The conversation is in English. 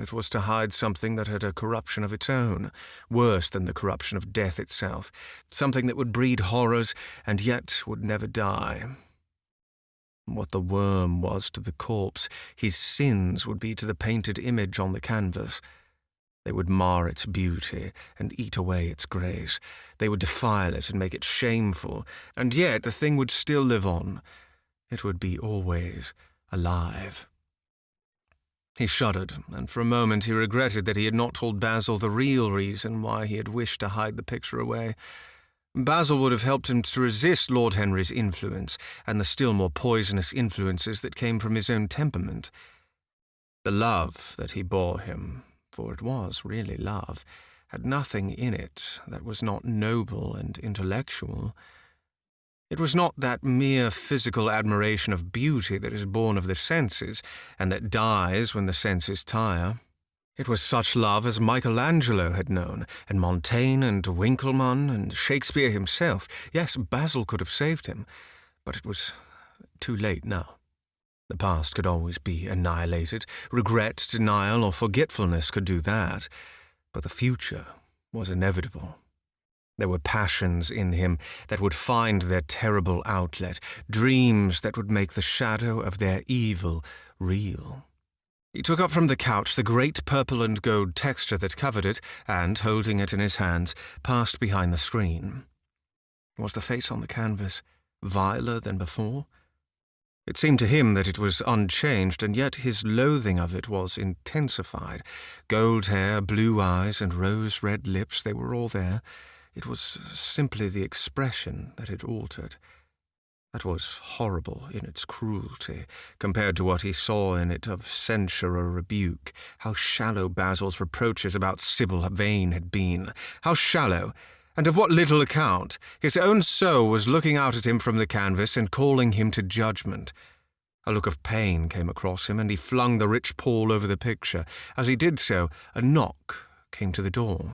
it was to hide something that had a corruption of its own, worse than the corruption of death itself, something that would breed horrors and yet would never die. What the worm was to the corpse, his sins would be to the painted image on the canvas. They would mar its beauty and eat away its grace. They would defile it and make it shameful, and yet the thing would still live on. It would be always alive. He shuddered, and for a moment he regretted that he had not told Basil the real reason why he had wished to hide the picture away. Basil would have helped him to resist Lord Henry's influence and the still more poisonous influences that came from his own temperament. The love that he bore him, for it was really love, had nothing in it that was not noble and intellectual. It was not that mere physical admiration of beauty that is born of the senses, and that dies when the senses tire. It was such love as Michelangelo had known, and Montaigne and Winckelmann and Shakespeare himself. Yes, Basil could have saved him, but it was too late now. The past could always be annihilated. Regret, denial, or forgetfulness could do that. But the future was inevitable. There were passions in him that would find their terrible outlet, dreams that would make the shadow of their evil real. He took up from the couch the great purple and gold texture that covered it, and, holding it in his hands, passed behind the screen. Was the face on the canvas viler than before? It seemed to him that it was unchanged, and yet his loathing of it was intensified. Gold hair, blue eyes, and rose-red lips, they were all there. It was simply the expression that had altered. That was horrible in its cruelty, compared to what he saw in it of censure or rebuke. How shallow Basil's reproaches about Sybil Vane had been. How shallow, and of what little account. His own soul was looking out at him from the canvas and calling him to judgment. A look of pain came across him, and he flung the rich pall over the picture. As he did so, a knock came to the door.